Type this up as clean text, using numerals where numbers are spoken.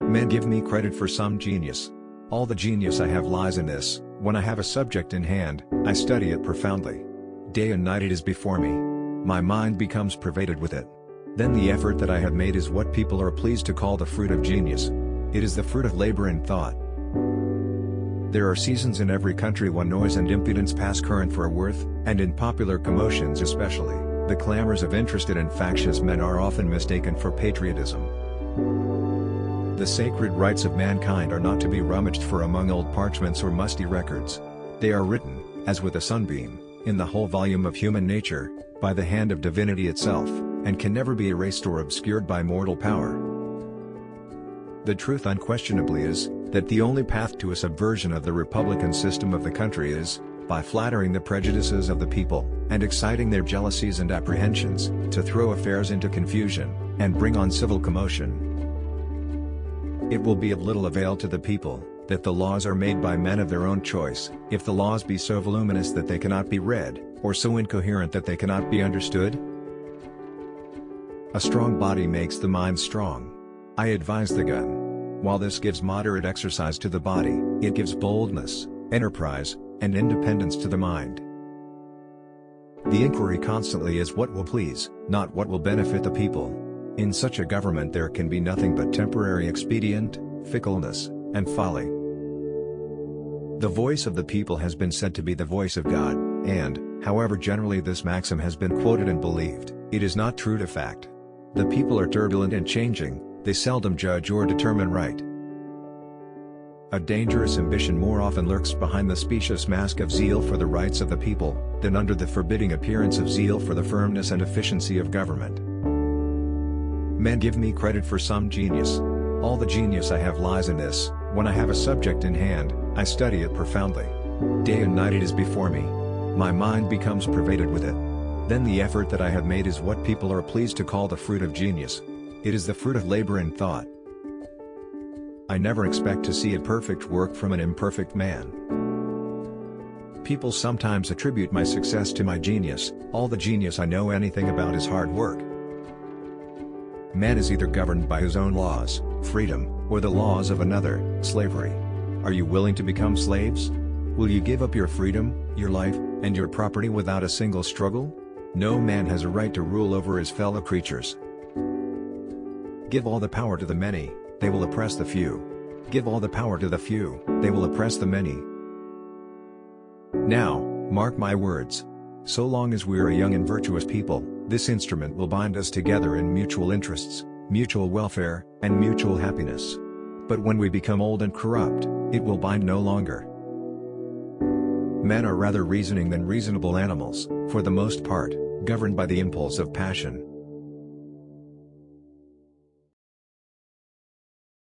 Men give me credit for some genius. All the genius I have lies in this: when I have a subject in hand, I study it profoundly. Day and night it is before me. My mind becomes pervaded with it. Then the effort that I have made is what people are pleased to call the fruit of genius. It is the fruit of labor and thought. There are seasons in every country when noise and impudence pass current for a worth, and in popular commotions especially, the clamors of interested and factious men are often mistaken for patriotism. The sacred rights of mankind are not to be rummaged for among old parchments or musty records. They are written, as with a sunbeam, in the whole volume of human nature, by the hand of divinity itself, and can never be erased or obscured by mortal power. The truth unquestionably is, that the only path to a subversion of the republican system of the country is, by flattering the prejudices of the people, and exciting their jealousies and apprehensions, to throw affairs into confusion, and bring on civil commotion. It will be of little avail to the people, that the laws are made by men of their own choice, if the laws be so voluminous that they cannot be read, or so incoherent that they cannot be understood. A strong body makes the mind strong. I advise the gun. While this gives moderate exercise to the body, it gives boldness, enterprise, and independence to the mind. The inquiry constantly is what will please, not what will benefit the people. In such a government there can be nothing but temporary expedient, fickleness, and folly. The voice of the people has been said to be the voice of God, and, however generally this maxim has been quoted and believed, it is not true to fact. The people are turbulent and changing, they seldom judge or determine right. A dangerous ambition more often lurks behind the specious mask of zeal for the rights of the people, than under the forbidding appearance of zeal for the firmness and efficiency of government. Men give me credit for some genius. All the genius I have lies in this: when I have a subject in hand, I study it profoundly. Day and night it is before me. My mind becomes pervaded with it. Then the effort that I have made is what people are pleased to call the fruit of genius. It is the fruit of labor and thought. I never expect to see a perfect work from an imperfect man. People sometimes attribute my success to my genius. All the genius I know anything about is hard work. Man is either governed by his own laws, freedom, or the laws of another, slavery. Are you willing to become slaves? Will you give up your freedom, your life, and your property without a single struggle? No man has a right to rule over his fellow creatures. Give all the power to the many, they will oppress the few. Give all the power to the few, they will oppress the many. Now, mark my words. So long as we are a young and virtuous people, this instrument will bind us together in mutual interests, mutual welfare, and mutual happiness. But when we become old and corrupt, it will bind no longer. Men are rather reasoning than reasonable animals, for the most part, governed by the impulse of passion.